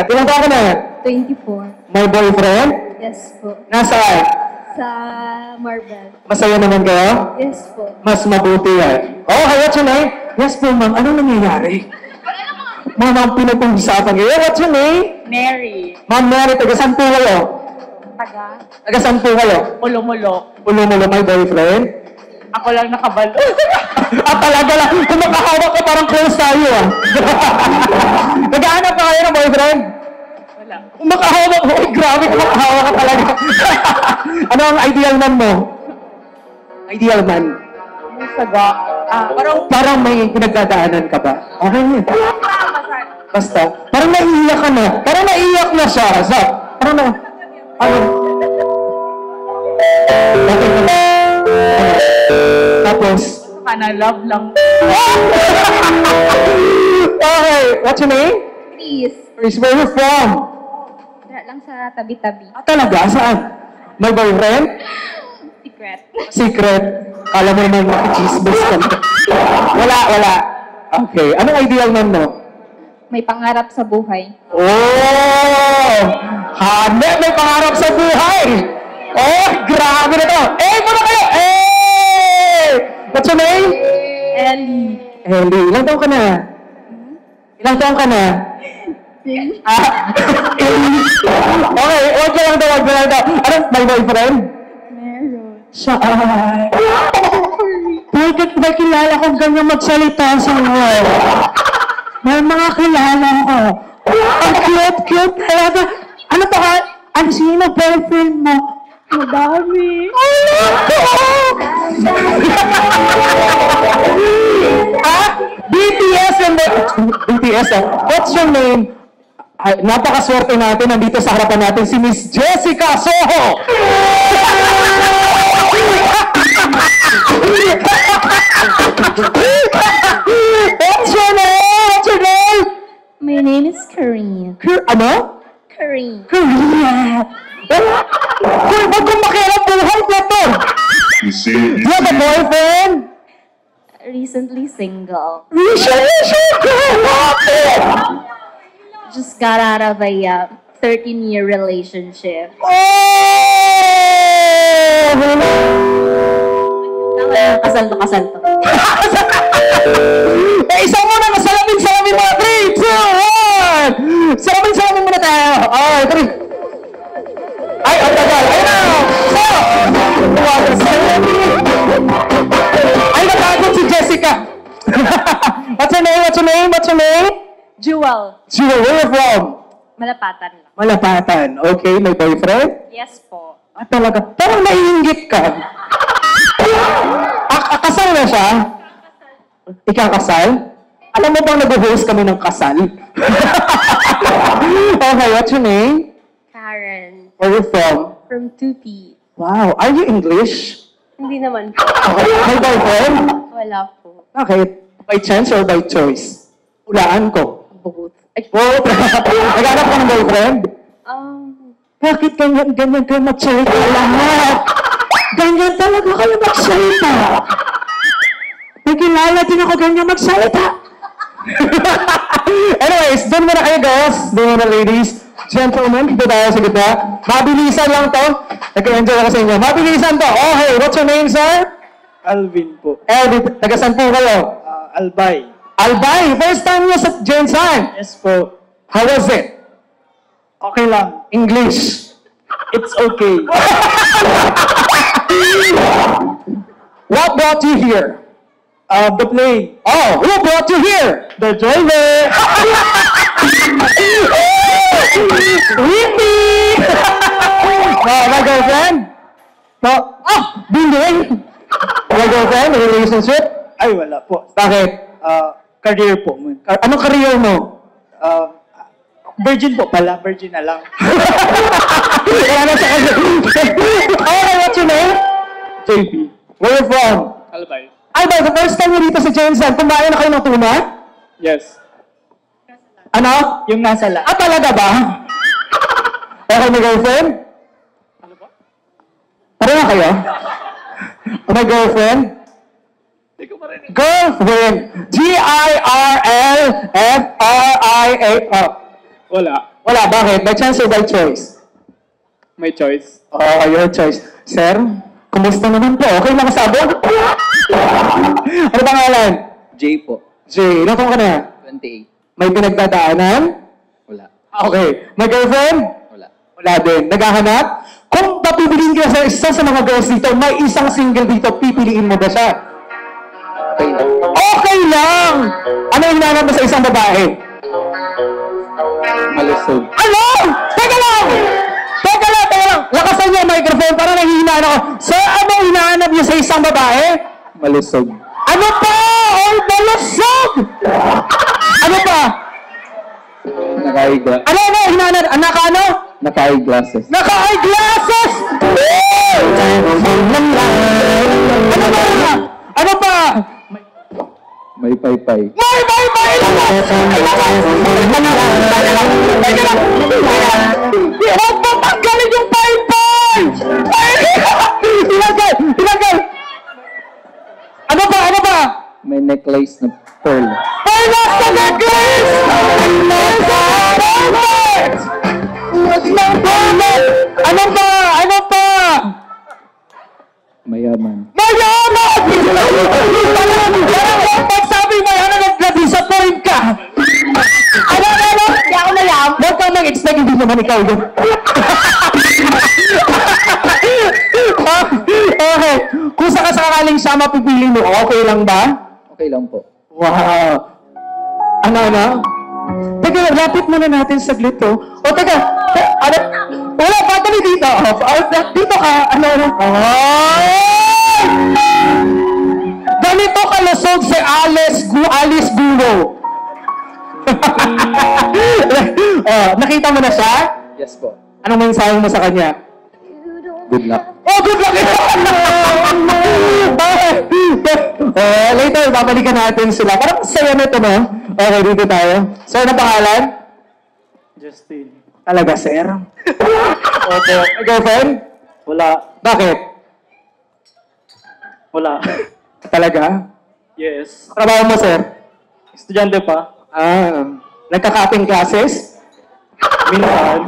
Ilang taon ka na? 24. May boyfriend? Yes po. Nasaan? Sa Marvel. Masaya naman kayo? Yes po. Mas mabuti yan. Oh, what's your name? Yes po, ma'am. Anong nangyayari? Ma'am, pinag-uusapan kayo. What's your name? Mary. Ma'am Mary, taga-saan po kayo? Taga? Taga-saan po kayo? Mulo-mulo. Ulo-mulo, may boyfriend? Ako lang nakabalo. Talaga lang. Kung makahawak ka, parang close tayo ah. Nag-aanap ka kayo ng boyfriend? Wala. Kung makahawak mo, grabe kung makahawak ka talaga. Ano ang ideal man mo? Ideal man? Yung saga. Parang may pinagdadaanan ka ba? Okay niya. Basta. Parang naiiyak ka na. Parang naiiyak na siya. So, parang na... Ano? Okay na. Tapos? Kana love lang. Okay. What's your name? Chris. Chris, where you from? Wala lang sa tabi-tabi. Talaga? Saan? May boyfriend? Secret. Secret. Kala mo naman makichismis ka. Wala. Okay. Anong ideal man mo? May pangarap sa buhay. Oh! Hane, may pangarap sa buhay! Oh, grabe na to! Eh, muna kayo! Eh! What's your name? Ellie. Ellie. Ilang taon ka na? Ilang taon ka na? Ellie. Okay, wag ka lang daw. Anong, may boyfriend? Meron. Saan? Bakit ba kilala kong ganyan magsalita sa iyo? May mga kilala ko. Ang cute talaga. Ano pa ka? Ano sino boyfriend mo? Madami. BTS and BTS What's your name? Ay, napakaswerte natin. Nandito sa harapan natin si Miss Jessica Soho. What's your name? My name is Corinne. Ano? Corinne. Korea. Hoy, wag kong makialam buhay na to. You see, You have a boyfriend? Recently single. Sure. Just got out of a 13-year relationship. Oh! Kasal to. Eh, isa muna, salamin mga 3, 2, 1! Salamin muna tayo. Oh, 3. Ay, ang tagal. Ayun na! So, ay, natagod si Jessica. What's your name? Jewel. Jewel, where you from? Malapatan lang. Malapatan. Okay, may boyfriend? Yes po. Talaga. Parang naiinggit ka. Kasal na siya? Ikakasal? Alam mo bang nag-host kami ng kasal? Okay, what's your name? Karen. Where you from? From 2P. Wow, are you English? Hindi naman. Okay, may boyfriend? Wala po. Bakit? By chance or by choice? Hulaan ko. Both. Oh, naghanap ka ng boyfriend? Bakit ganyan kayo magsalita lahat? Ganyan talaga kayo magsalita. May kilala din ako ganyan magsalita. Anyways, doon muna kayo guys. Doon muna ladies. Gentlemen, dito tayo sa gitna. Mabilisan lang to. Nag-enjoy ako sa inyo. Mabilisan to. Oh, hey, what's your name, sir? Alvin po. Elvin, taga-saan po kayo? Albay. Albay, first time niyo sa Gensan. Yes po. How was it? Okay lang. English. It's okay. What brought you here? The plane. Oh, who brought you here? The driver. Whippy! My girlfriend? No. Binding! My girlfriend? Relationship? Ay, wala po. Bakit? Career po. Man. Anong career mo? Virgin po pala. Virgin na lang. Wala na sa career. Okay, what's your name? JP. Where you from? Albay. Ay, ba, the first time mo dito sa Jensen, kumain na kayo ng tuna? Yes. Ano? Yung nasa la. Talaga ba? Okay, may girlfriend? Ano po? Pareho kayo? May girlfriend? Hindi ko marinig. Girlfriend. Girlfriend. Wala. Wala, bakit? By chance or by choice? My choice. Oh, your choice. Sir, kumusta naman po? Okay lang sabog? Ano pangalan? J po. Jay, ilan taon ka na? 28. May pinagdadaanan? Wala. Okay. May girlfriend? Wala. Wala din. Naghahanap? Kung papipiliin ka sa isa sa mga girls dito, may isang single dito, pipiliin mo ba siya? Okay lang. Okay lang! Ano yung hinahanap mo sa isang babae? Malusog. Ano? Teka lang! Teka lang, teka lang! Lakasan niyo ang microphone para nahihinaan ako. Sir, ano hinahanap niyo sa isang babae? Malusog. Ano pa? Ay, malusog! Ano pa? Naka-eyeglass. Ano hinahanap? Anak, ano? Naka-eyeglasses. Naka-eyeglasses! Ano ba? Ano pa? May paypay. May! Huwag mo tanggalin yung paypay! Ilagay! Ano ba? May necklace na pearl. May nasa necklace! Perfect! Ano pa? Mayaman. Mayaman! Pag sabi mo yan, nag-disappoint ka. Ano? Hindi ako nalam. Huwag kang mag-expect, hindi naman ikaw yun. Okay. Kung sakasakaling siya mapipili mo, okay lang ba? Okay lang po. Wow! Ano? Teka, lapit muna natin saglit to. O, teka. Ano? Wala, patali dito. Dito ka. Ano? Ay! Ganito kalusog si Alice Gulo. Nakita mo na siya? Yes po. Anong mensahe mo sa kanya? Good luck. Oh, good luck! Later, babalikan natin sila. Parang saya na ito, no? Okay, dito tayo. Sir, na pangalan? Justin. Talaga, sir? Opo. May girlfriend? Wala. Bakit? Wala. Talaga? Yes. Trabaho mo, sir? Estudyante pa. Nagka-cutting classes? Minsan.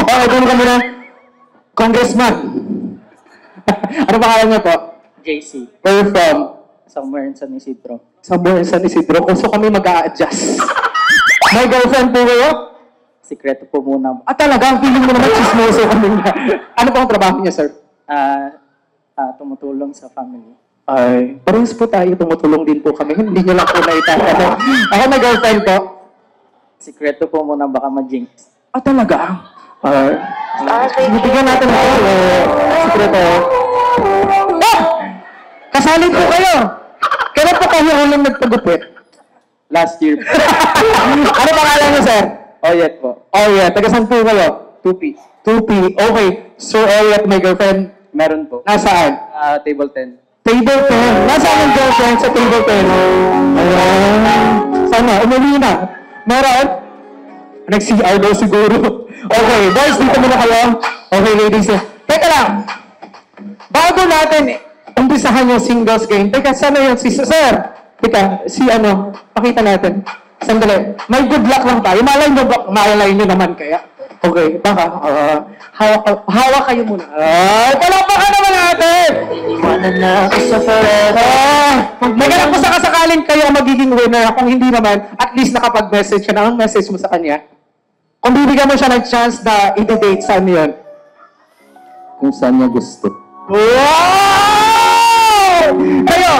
Okay, doon ka muna. Congressman. Ano pangalan niyo po? JC. Where you from? Somewhere in San Isidro. Somewhere in San Isidro. So kami mag-a-adjust. May girlfriend po kayo? Sikreto po muna. Talaga, feeling mo naman chismoso kami niya. Ano pong trabaho niya, sir? Tumutulong sa family. Ay, parehas po tayo, tumutulong din po kami. Hindi niyo lang po naitatanong. Ako may girlfriend po. Sikreto po muna, baka ma-jinx. Talaga? Bibigyan natin ng sikreto. Kasali po kayo. Kailan po kayo ulang nagpagupit? Last year. Ano pangalan niyo, sir? Oyet po. Taga saan po kayo? 2P. 2P. Okay. Sir Elliot, may girlfriend. Meron po. Nasaan? Table 10. Table 10. Nasaan ang girlfriend sa table 10? Ayan. Sana, umuwi na. Meron? Nag-CR daw siguro. Okay, boys, dito muna kayo. Okay, ladies. Teka lang. Bago natin umpisahan yung singles game. Teka, sana yun si Sir? Teka, pakita natin. Sandali. May good luck lang tayo. Malay nyo naman kaya. Okay, baka, hawak kayo muna. Palapakan naman natin! Naganap ko sa kasakaling kayo ang magiging winner. Kung hindi naman, at least nakapag-message ka na. Ang message mo sa kanya? Kung bibigyan mo siya ng chance na i-date, saan yun? Kung saan niya gusto. Wow! Kayo,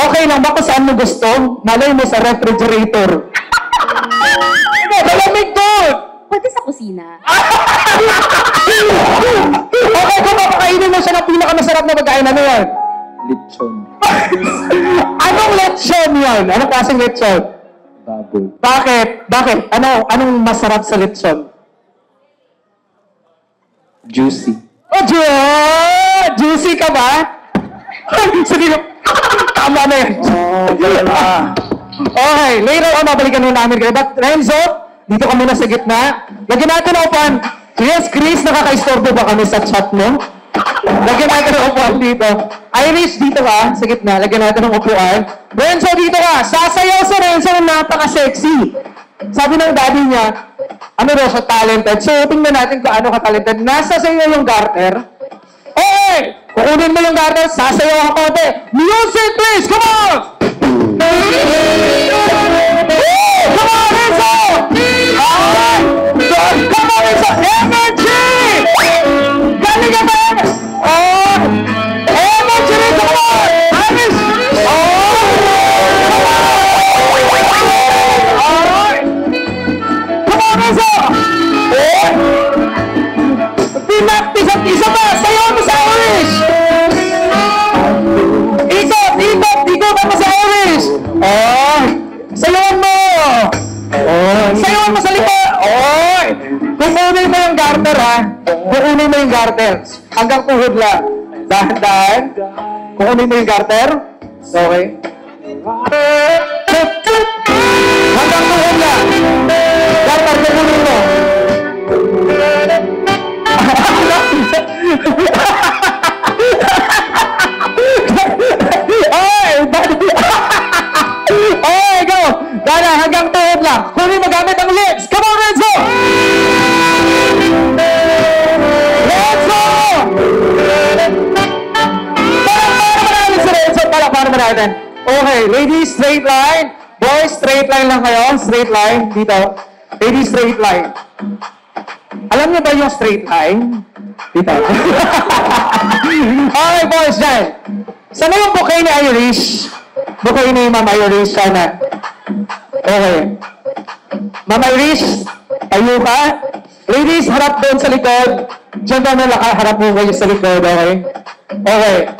okay lang ba kung saan mo gusto? Malay mo sa refrigerator. Malamig doon! Pwede sa kusina. Okay, kung papakainin mo siya ng pinakamasarap na pagkain, ano yan? Lechon. Anong lechon yan? Anong klaseng lechon? Baboy. Bakit? Anong masarap sa lechon? Juicy. Juicy ka ba? Sige, tama na yan. Okay, later on, mabalikan mo namin kayo. But Renzo, dito ka muna sa gitna. Lagyan natin ng upuan. Yes, Chris, nakaka-istorbo ba kami sa chat mo? Lagyan natin ng upuan dito. Irish, dito ka, sa gitna. Lagyan natin ng upuan. Renzo, dito ka. Sasayaw si Renzo ng napaka-sexy. Sabi ng daddy niya, ano daw siya talented. So, tingnan natin kung ano ka-talented. Nasa sa iyo yung garter. Okay! Kukunin mo yung garter, sasayaw ako konti. Music, please! Come on! Woo! Come on, Rizzo! Alright! Come on, Rizzo! Energy! Galing ka ba? Oh! Energy, Rizzo! Come on! Iris! Oh! Alright! Come on, Rizzo! Oh! Isa pa! Sayaw mo sa Irish! Ikot mo sa Irish! Oh! Sayawan mo! Oh! Sayawan mo sa likod! Oh! Kukunin mo yung garter, ha? Kukunin mo yung garter. Hanggang tuhod lang. Dahan-dahan. Kukunin mo yung garter. Okay? Hanggang tuhod lang. Garter, kukunin mo. Oh, go! Dana, hanggang tuhod lang. Kunin magamit ang lips. Come on, Renzo! Renzo! Para natin. Okay, ladies, straight line. Boys, straight line lang kayo. Straight line. Dito. Ladies, straight line. Alam niyo ba yung straight line? Dito. Okay, boys, dyan. Sana yung bouquet ni Irish? Bouquet ni Ma'am Irish, sana. Okay. Ma'am Irish, tayo ka. Ladies, harap doon sa likod. Diyan ka na harap mo kayo sa likod, okay? Okay.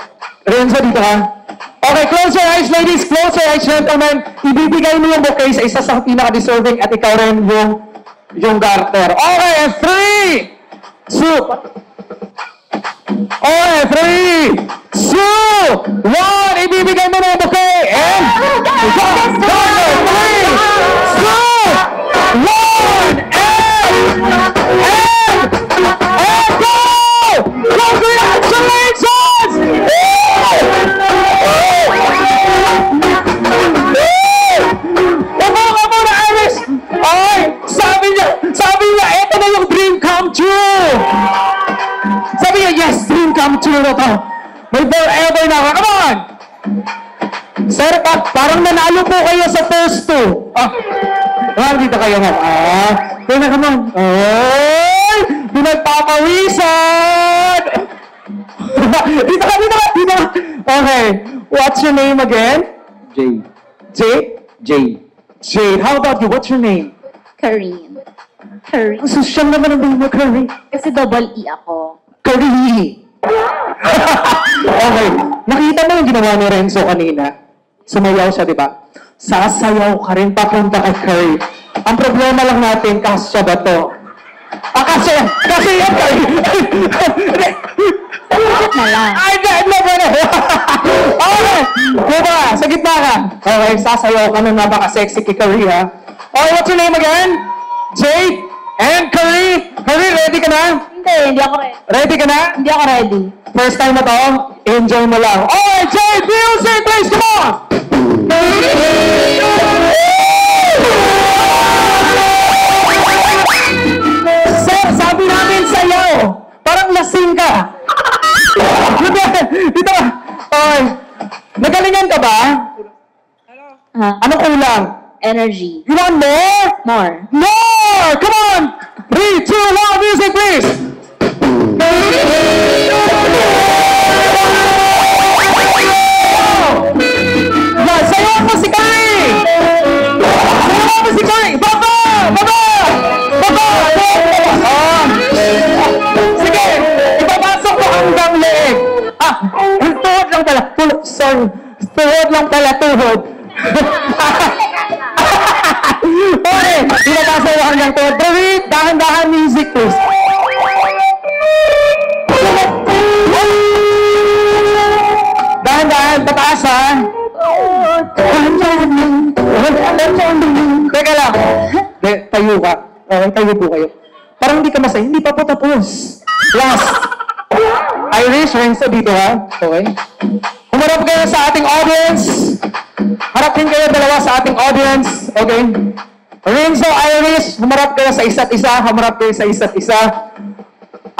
Renzo, dito ka. Okay, close your eyes, ladies. Close your eyes, gentlemen. Ibibigay mo yung bouquet sa isa sa pinaka-deserving at ikaw rin yung garter. Okay, 3, 2, okay, 3, 2, 1, ibibigay mo na yung bouquet, and, garter, 3, 2, 1, and go! Congratulations! Upo ka muna, Iris! Okay, sabi niya, eto na yung dream come true! Sabi niya, yes, dream come true na to. May forever na ako. Come on! Sir, parang nanalo po kayo sa first two. Dito kayo nga. Kaya come on. Ay! Pinagpapawisan! Dito ka. Okay. What's your name again? J. Jade? J. Jade. How about you? What's your name? Karin. Karin. Ang social naman ang name mo, Curry. Kasi double E ako. Curry! Okay. Nakita mo yung ginawa ni Renzo kanina? Sumayaw siya, di ba? Sasayaw ka rin papunta kay Curry. Ang problema lang natin, kasya ba to? Kasya yan, Curry! Sagot na lang. Ay, never na! Okay! Diba? Sa gitna ka. Okay, sasayaw ka na napaka-sexy kay Curry, ha? Okay, what's your name again? Jade and Curry. Curry, ready ka na? Hindi ako ready. Ready ka na? Hindi ako ready. First time na to, enjoy mo lang. Okay, Jade, music, please, come on! Sir, sabi namin sa'yo, parang lasing ka. Dito ka. Okay. Nagalingan ka ba? Ha? Anong kulang? Energy. You want more? More. More! Come on! 3, 2, 1, music, please! Yan, sayaw mo si Kari! Sayaw mo si Kari! Baba! Sige! Ipapasok mo hanggang leeg. Tuhod lang pala. Sorry. Tuhod lang pala, tuhod. Okay, pinapasok mo hanggang tuhod. David, dahan-dahan music, please. Dahan-dahan, pataas ha. Teka lang. Tayo ka. Okay, tayo po kayo. Parang hindi ka masaya. Hindi pa po tapos. Last. Irish, Renzo, dito ha. Okay. Humarap kayo sa ating audience. Harap din kayo dalawa sa ating audience. Okay. Renzo, Iris, humarap kayo sa isa't isa. Humarap kayo sa isa't isa.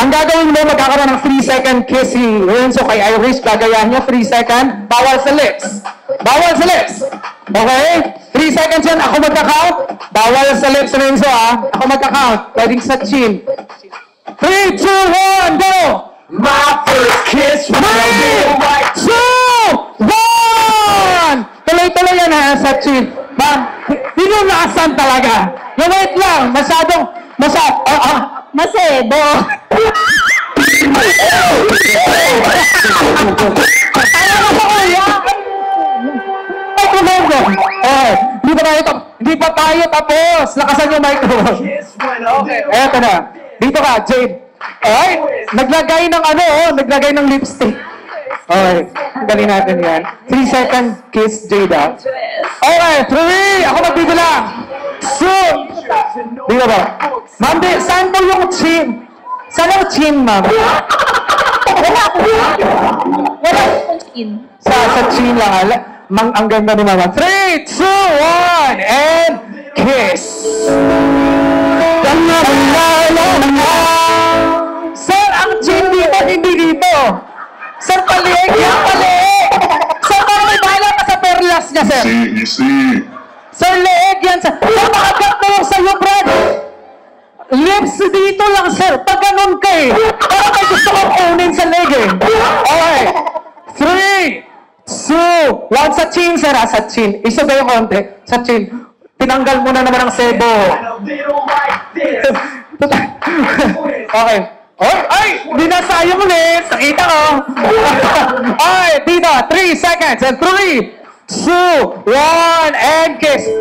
Ang gagawin mo, magkakaroon ng 3-second kiss si Renzo kay Iris. Gagayahin niya, 3 second. Bawal sa lips. Bawal sa lips. Okay? 3 seconds yan. Ako magka-count. Bawal sa lips, Renzo, ha? Ako magka-count. Pwedeng sa chin. 3, 2, 1, go! My first kiss was a real white 2, 1! Tuloy-tuloy yan, ha? Sa chin. Ma'am, pinunasan talaga. No, wait lang. Masebo. Hindi pa tayo tapos. Lakasan yung microphone. kiss went a little Eto na. Dito ka, Jade. Ay, naglagay ng lipstick. Okay, galing natin yan. 3 second kiss, Jade, ah. Okay, 3! Ako magbibilang. 2! Dito ba? Ma'am, saan po yung chin? Saan yung chin, ma'am? Wala akong skin. Sa chin lang. Ang ganda ni mama. 3, 2, 1, and kiss! Sir, ang chin dito, hindi dito. Sir, paliig yan, paliig! Sir, parang may bahala ka sa perlas niya, sir. Sir, leeg yan, sir. Sir, makagat na yung sa'yo, Brad. Lips dito lang, sir. Pag ganun ka eh. Parang may gusto kong kunin sa leg eh. Okay. 3, 2, 1 sa chin, sir, ha? Sa chin. Isa ba yung konti? Sa chin. Tinanggal mo na naman ang sebo. a little like this. Okay. Ay! Di na sayang ulit. Nakita ko. Okay, dito. 3 seconds. And 3, 2, 1, and kiss. 3!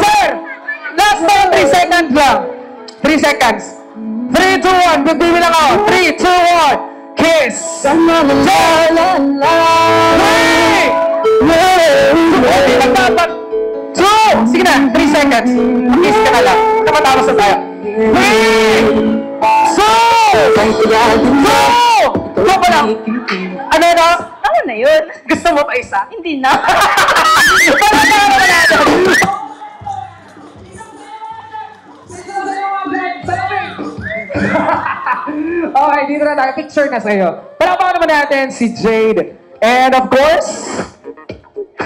Sir! Last time, 3 seconds lang. 3 seconds. 3, 2, 1. Bibilang ako. 3, 2, 1. Kiss. 3! Hindi na dapat. 2! Sige na, 3 seconds. Kiss ka na lang. Namatapos na tayo. 3! 2! 2! 2 pa lang. Ano na? Ano na yun? Gusto mo pa isa? Hindi na. Okay, dito na tayo. Picture na sa'yo. Palakpakan naman natin si Jade. And of course,